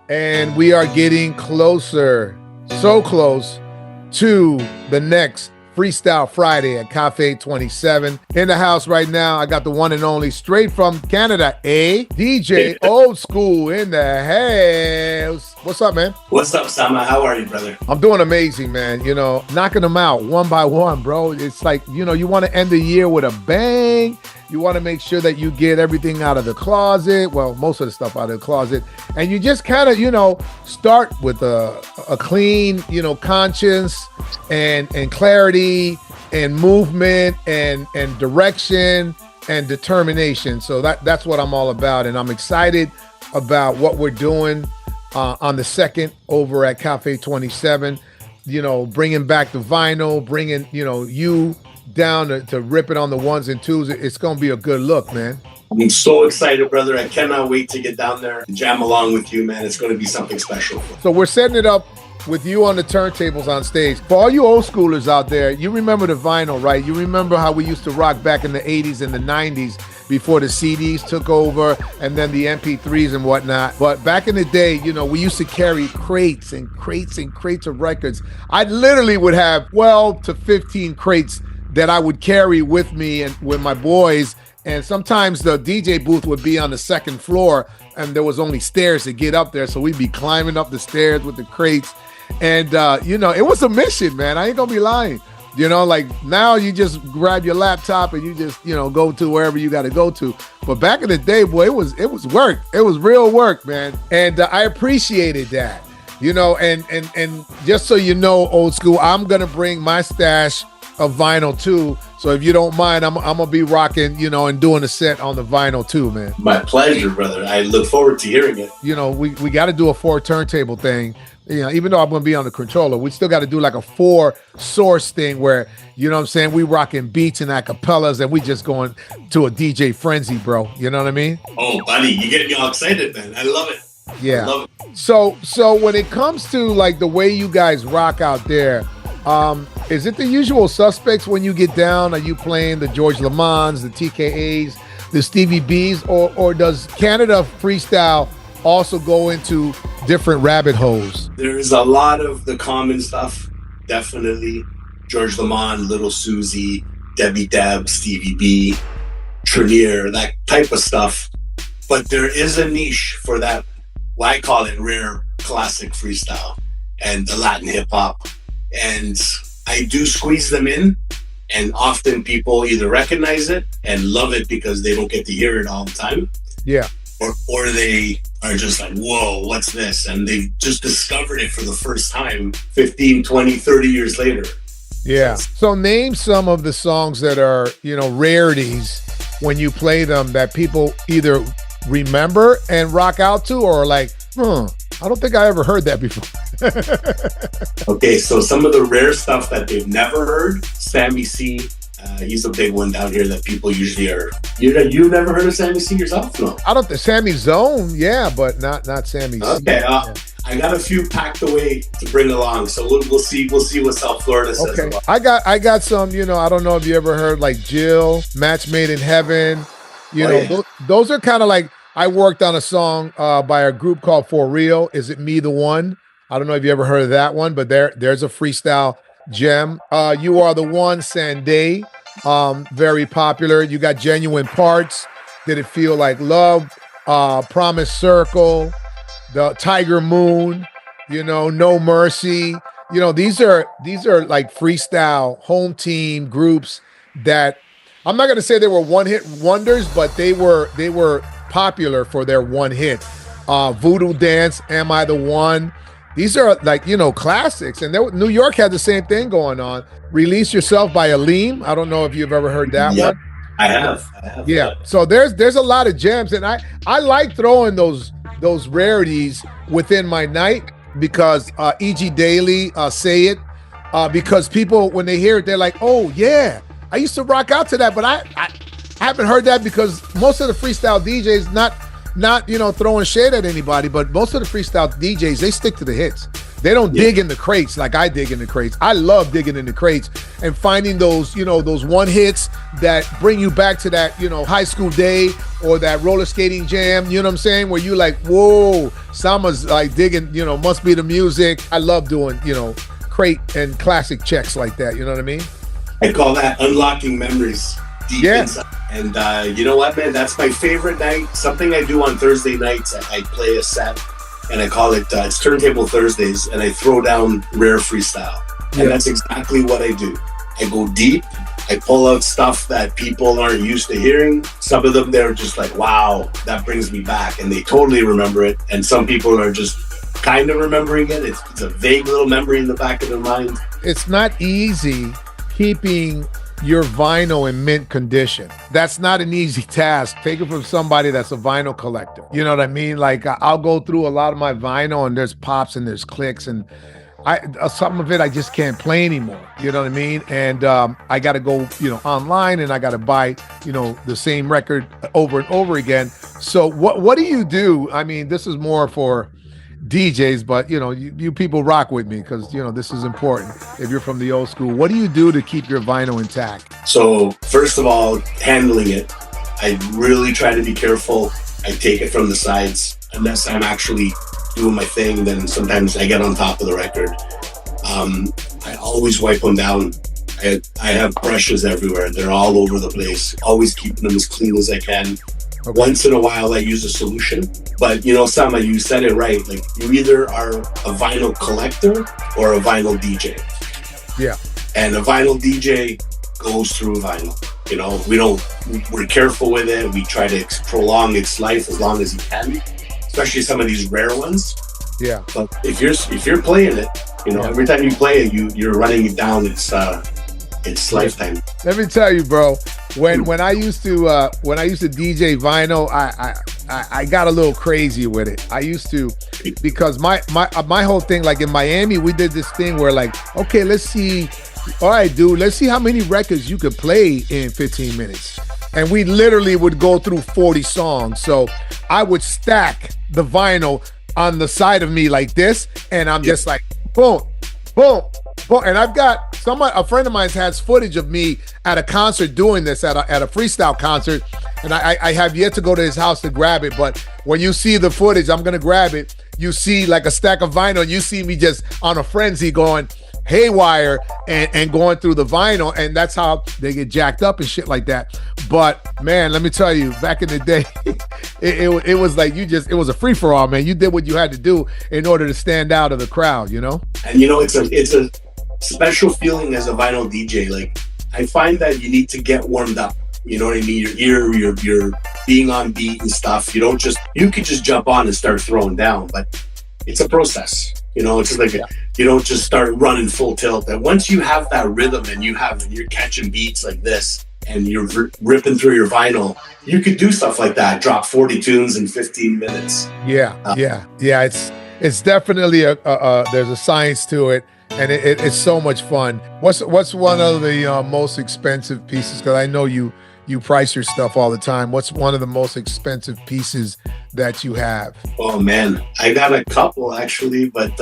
And we are getting closer, so close to the next Freestyle Friday at Cafe 27. In the house right now, I got the one and only, straight from Canada, DJ Oldskool in the house. What's up, man? What's up, Sama? How are you, brother? I'm doing amazing, man. You know, knocking them out one by one, bro. It's like, you know, you want to end the year with a bang. You want to make sure that you get everything out of the closet. Well, most of the stuff out of the closet. And you just kind of, you know, start with a clean, you know, conscience and clarity and movement and direction and determination. So that's what I'm all about. And I'm excited about what we're doing on the 2nd over at Cafe 27. You know, bringing back the vinyl, bringing, you know, you down to rip it on the ones and twos. It's going to be a good look, man. I'm so excited, brother. I cannot wait to get down there and jam along with you, man. It's going to be something special. So we're setting it up with you on the turntables on stage. For all you old schoolers out there, you remember the vinyl, right? You remember how we used to rock back in the 80s and the 90s before the CDs took over and then the MP3s and whatnot. But back in the day, you know, we used to carry crates and crates and crates of records. I literally would have 12 to 15 crates that I would carry with me and with my boys. And sometimes the DJ booth would be on the 2nd floor and there was only stairs to get up there. So we'd be climbing up the stairs with the crates. And, you know, it was a mission, man. I ain't gonna be lying. You know, like now you just grab your laptop and you just, you know, go to wherever you got to go to. But back in the day, boy, it was work. It was real work, man. And I appreciated that, you know, and just so you know, Old School, I'm going to bring my stash of vinyl too. So if you don't mind, I'm gonna be rocking, you know, and doing a set on the vinyl too, man. My pleasure, brother. I look forward to hearing it. You know, we got to do a 4 turntable thing. You know, even though I'm gonna be on the controller, we still got to do like a 4 source thing where, you know what I'm saying, we rocking beats and acapellas and we just going to a DJ frenzy, bro. You know what I mean? Oh, buddy, you get me all excited, man. I love it. Yeah. I love it. So when it comes to like the way you guys rock out there, is it the usual suspects when you get down? Are you playing the George Lamons, the TKAs, the Stevie B's, or does Canada freestyle also go into different rabbit holes? There's a lot of the common stuff, definitely. George Lamont, Little Susie, Debbie Deb, Stevie B, Trinier, that type of stuff. But there is a niche for that, what I call it, rare classic freestyle and the Latin hip hop. And I do squeeze them in, and often people either recognize it and love it because they don't get to hear it all the time. Yeah. Or they are just like, whoa, what's this? And they've just discovered it for the first time 15, 20, 30 years later. Yeah. So name some of the songs that are, you know, rarities when you play them that people either remember and rock out to or like, I don't think I ever heard that before. Okay, so some of the rare stuff that they've never heard, Sammy C. He's a big one down here that people usually are. You never heard of Sammy C yourself? No. I don't think Sammy Zone, yeah, but not Sammy C. Okay, Yeah. I got a few packed away to bring along, so we'll see what South Florida says. Okay, about. I got some. You know, I don't know if you ever heard like Jill, Match Made in Heaven. You know, yeah. those are kind of like. I worked on a song by a group called For Real. Is It Me the One? I don't know if you ever heard of that one, but there's a freestyle gem. You Are the One, Sanday, very popular. You got Genuine Parts, Did It Feel Like Love, Promise Circle, the Tiger Moon, you know, No Mercy. You know, these are like freestyle home team groups that I'm not gonna say they were one-hit wonders, but they were popular for their one hit. Voodoo Dance, Am I the One? These are like, you know, classics. And New York had the same thing going on. Release Yourself by Aleem. I don't know if you've ever heard that one. I have. Yeah. So there's a lot of gems. And I like throwing those rarities within my night because E.G. Daily, Say It, because people, when they hear it, they're like, oh, yeah, I used to rock out to that, but I haven't heard that because most of the freestyle DJs, not you know, throwing shade at anybody, but most of the freestyle DJs, they stick to the hits. They don't dig in the crates like I dig in the crates. I love digging in the crates and finding those, you know, those one hits that bring you back to that, you know, high school day or that roller skating jam, you know what I'm saying? Where you like, whoa, Sama's like digging, you know, must be the music. I love doing, you know, crate and classic checks like that, you know what I mean? I call that unlocking memories deep inside. And you know what, man? That's my favorite night. Something I do on Thursday nights, I play a set. And I call it, it's Turntable Thursdays, and I throw down rare freestyle. And that's exactly what I do. I go deep, I pull out stuff that people aren't used to hearing. Some of them, they're just like, wow, that brings me back. And they totally remember it. And some people are just kind of remembering it. It's a vague little memory in the back of their mind. It's not easy keeping your vinyl in mint condition. That's not an easy task. Take it from somebody that's a vinyl collector. You know what I mean? Like I'll go through a lot of my vinyl and there's pops and there's clicks and some of it I just can't play anymore. You know what I mean? And I got to go, you know, online and I got to buy, you know, the same record over and over again. So what do you do? I mean, this is more for DJs, but you know, you people rock with me because you know this is important. If you're from the old school, what do you do to keep your vinyl intact? So first of all, handling it, I really try to be careful. I take it from the sides unless I'm actually doing my thing. Then sometimes I get on top of the record. I always wipe them down. I have brushes everywhere. They're all over the place. Always keeping them as clean as I can. Okay. Once in a while, I use a solution. But, you know, Sama, you said it right. Like, you either are a vinyl collector or a vinyl DJ. Yeah. And a vinyl DJ goes through vinyl. You know, we're careful with it. We try to prolong its life as long as you can, especially some of these rare ones. Yeah. But if you're playing it, you know, every time you play it, you're running it down its lifetime. Let me tell you, bro. When I used to DJ vinyl, I got a little crazy with it. I used to, because my whole thing, like in Miami, we did this thing where like, okay, let's see, all right, dude, let's see how many records you could play in 15 minutes. And we literally would go through 40 songs. So I would stack the vinyl on the side of me like this, and I'm just like, boom, boom, boom. And I've got a friend of mine has footage of me at a concert doing this at a freestyle concert, and I have yet to go to his house to grab it. But when you see the footage, I'm gonna grab it. You see like a stack of vinyl, and you see me just on a frenzy going haywire and going through the vinyl, and that's how they get jacked up and shit like that. But man, let me tell you, back in the day, it was like it was a free for all, man. You did what you had to do in order to stand out of the crowd, you know. And you know, it's a special feeling as a vinyl DJ. Like, I find that you need to get warmed up. You know what I mean? You're being on beat and stuff. You could just jump on and start throwing down, but it's a process. You know, it's just like you don't just start running full tilt. And once you have that rhythm and you're catching beats like this and you're ripping through your vinyl, you could do stuff like that. Drop 40 tunes in 15 minutes. Yeah. It's definitely there's a science to it. And it's so much fun. What's one of the most expensive pieces? Because I know you price your stuff all the time. What's one of the most expensive pieces that you have? Oh man, I got a couple actually, but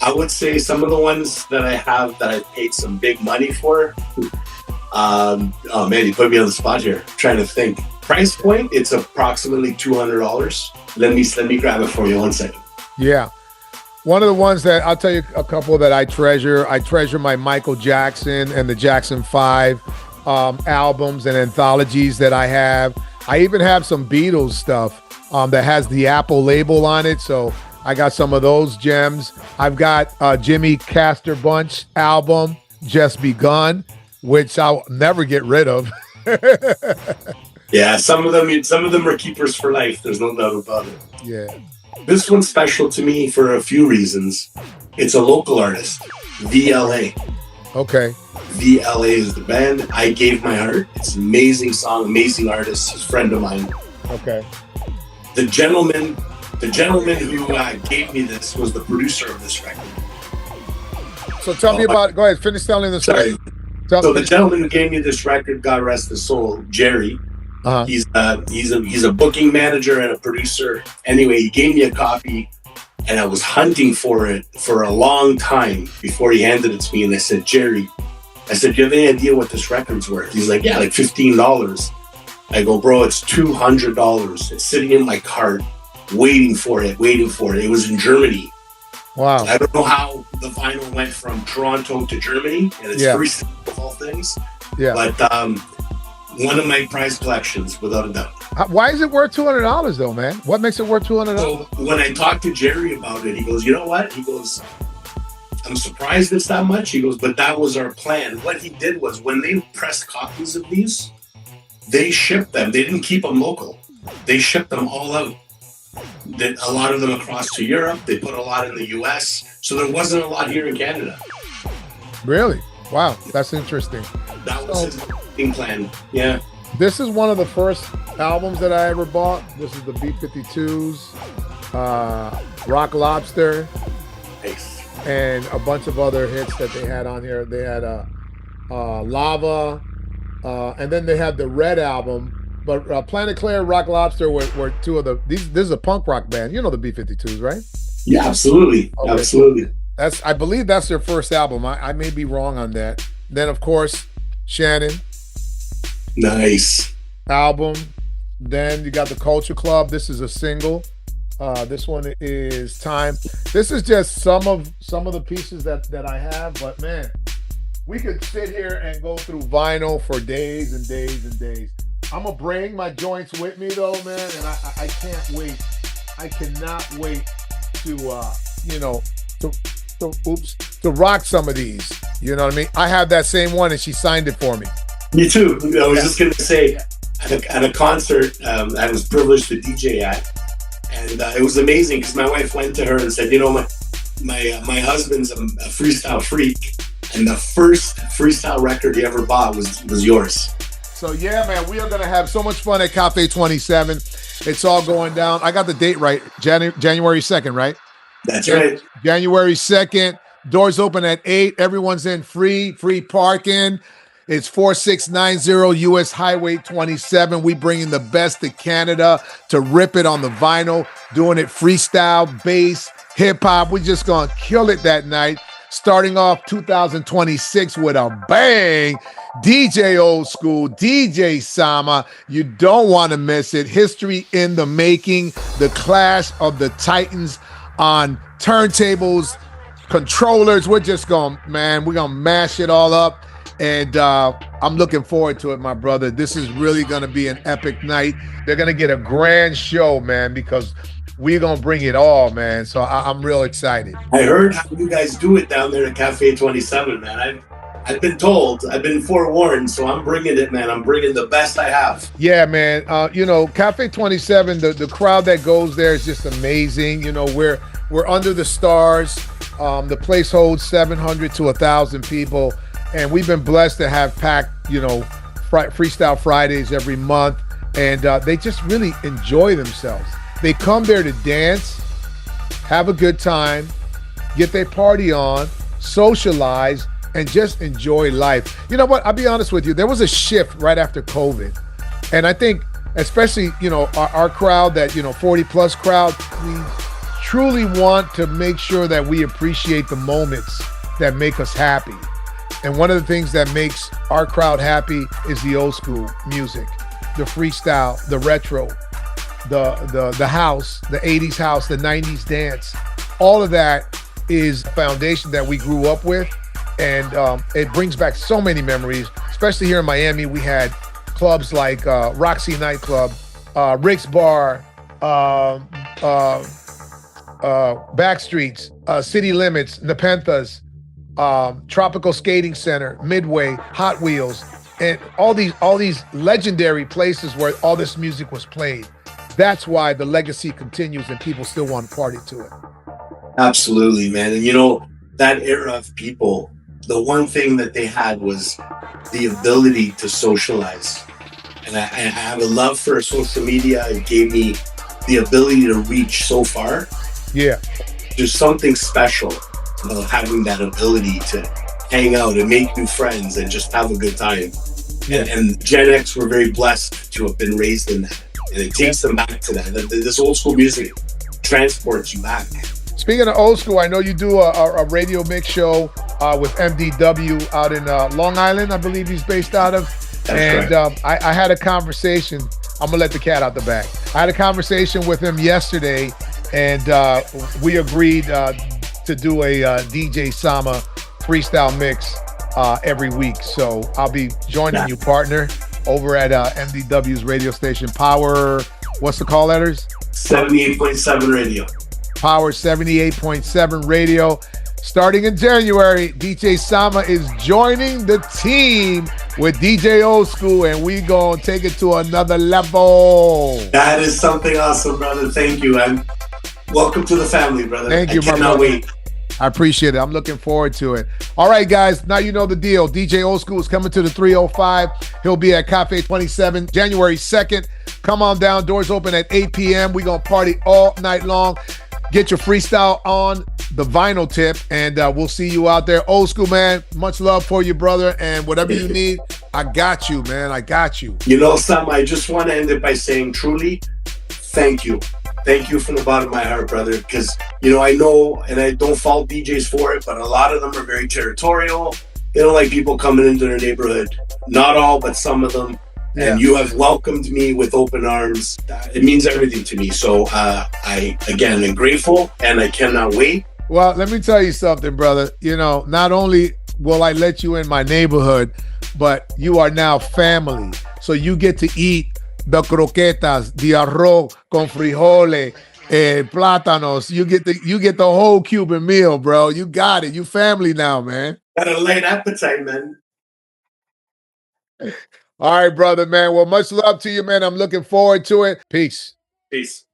I would say some of the ones that I have that I paid some big money for. Oh man, you put me on the spot here. I'm trying to think. Price point, it's approximately $200. Let me grab it for you 1 second. Yeah. One of the ones that I'll tell you a couple that I treasure my Michael Jackson and the Jackson 5 albums and anthologies that I have. I even have some Beatles stuff that has the Apple label on it. So I got some of those gems. I've got Jimmy Castor Bunch album, Just Begun, which I'll never get rid of. Yeah, some of them are keepers for life. There's no doubt about it. Yeah. This one's special to me for a few reasons. It's a local artist, VLA. Okay. VLA is the band. I Gave My Heart. It's an amazing song, amazing artist, he's a friend of mine. Okay. The gentleman who gave me this was the producer of this record. So tell me about it. Go ahead, finish telling the story. So the gentleman who gave me this record, God rest his soul, Jerry. Uh-huh. He's a booking manager and a producer. Anyway, he gave me a copy And I was hunting for it for a long time before he handed it to me. And I said, Jerry, I said, do you have any idea what this record's worth? He's like, yeah, like $15. I go, bro, it's $200. It's sitting in my cart, waiting for it. It was in Germany. Wow. I don't know how the vinyl went from Toronto to Germany, and it's freestyle of all things. Yeah. But one of my prized collections, without a doubt. Why is it worth $200 though, man? What makes it worth $200? So when I talked to Jerry about it, he goes, you know what? He goes, I'm surprised it's that much. He goes, but that was our plan. What he did was when they pressed copies of these, they shipped them. They didn't keep them local. They shipped them all out. A lot of them across to Europe. They put a lot in the US. So there wasn't a lot here in Canada. Really? Wow, that's interesting. That was his marketing plan. Yeah. This is one of the first albums that I ever bought. This is the B-52s, Rock Lobster, Nice. and a bunch of other hits that they had on here. They had Lava, and then they had the Red album. But Planet Claire, Rock Lobster were two of the. This is a punk rock band. You know the B-52s, right? Yeah, absolutely. Okay. Absolutely. I believe that's their first album. I may be wrong on that. Then of course, Shannon. Nice. Album. Then you got the Culture Club. This is a single. This one is Time. This is just some of the pieces that I have, but man, we could sit here and go through vinyl for days and days and days. I'm gonna bring my joints with me though, man, and I can't wait. I cannot wait to to rock some of these. You know what I mean? I have that same one, and she signed it for me. Me too. I was just gonna say, at a concert I was privileged to DJ at, and it was amazing because my wife went to her and said, you know, my husband's a freestyle freak, and the first freestyle record he ever bought was yours. So yeah, man, we are gonna have so much fun at Cafe 27. It's all going down. I got the date right. January 2nd, right? That's right. January 2nd. Doors open at 8. Everyone's in free parking. It's 4690 US Highway 27. We bringing the best to Canada to rip it on the vinyl, doing it freestyle, bass, hip hop. We're just gonna kill it that night. Starting off 2026 with a bang. DJ Oldskool, DJ Sama. You don't want to miss it. History in the making. The clash of the Titans on turntables, controllers. We're going to mash it all up. And I'm looking forward to it, my brother. This is really going to be an epic night. They're going to get a grand show, man, because we're going to bring it all, man. So I'm real excited. I heard how you guys do it down there at Cafe 27, man. I've been told, I've been forewarned, so I'm bringing it, man. I'm bringing the best I have. Yeah, man. Cafe 27, the crowd that goes there is just amazing. You know, we're under the stars. The place holds 700 to 1,000 people. And we've been blessed to have packed, Freestyle Fridays every month. And they just really enjoy themselves. They come there to dance, have a good time, get their party on, socialize, and just enjoy life. You know what? I'll be honest with you. There was a shift right after COVID. And I think, especially, our crowd, that, 40 plus crowd, we truly want to make sure that we appreciate the moments that make us happy. And one of the things that makes our crowd happy is the old school music, the freestyle, the retro, the house, the 80s house, the 90s dance. All of that is a foundation that we grew up with. And it brings back so many memories, especially here in Miami. We had clubs like Roxy Nightclub, Rick's Bar, Backstreets, City Limits, Nepenthes, Tropical Skating Center, Midway, Hot Wheels, and all these legendary places where all this music was played. That's why the legacy continues and people still want to party to it. Absolutely, man. And that era of people, the one thing that they had was the ability to socialize. And I have a love for social media. It gave me the ability to reach so far. Yeah. There's something special about having that ability to hang out and make new friends and just have a good time. Yeah. And Gen X were very blessed to have been raised in that. And it takes them back to that. This old school music transports you back. Speaking of old school, I know you do a radio mix show with MDW out in Long Island, I believe he's based out of. That's and I had a conversation. I'm gonna let the cat out the bag. I had a conversation with him yesterday, and we agreed to do a DJ Sama freestyle mix every week. So I'll be joining you, partner, over at MDW's radio station, Power. What's the call letters? 78.7 radio. Power 78.7 radio. Starting in January, DJ Sama is joining the team with DJ Oldskool, and we gonna take it to another level. That is something awesome, brother. Thank you. And welcome to the family, brother. Thank you, I cannot wait. I appreciate it. I'm looking forward to it. All right, guys. Now you know the deal. DJ Oldskool is coming to the 305. He'll be at Cafe 27, January 2nd. Come on down. Doors open at 8 p.m. We're going to party all night long. Get your freestyle on the vinyl tip, and we'll see you out there. Oldskool, man, much love for you, brother. And whatever you need, I got you, man. I got you. You know, Sam, I just want to end it by saying truly, thank you. Thank you from the bottom of my heart, brother, because, you know, I know, and I don't fault DJs for it, but a lot of them are very territorial. They don't like people coming into their neighborhood. Not all, but some of them. Yeah. And you have welcomed me with open arms. It means everything to me. So I, again, am grateful, and I cannot wait. Well, let me tell you something, brother. You know, not only will I let you in my neighborhood, but you are now family. So you get to eat the croquetas, the arroz con frijoles, plátanos. You get the whole Cuban meal, bro. You got it. You family now, man. Got a light appetite, man. All right, brother, man. Well, much love to you, man. I'm looking forward to it. Peace. Peace.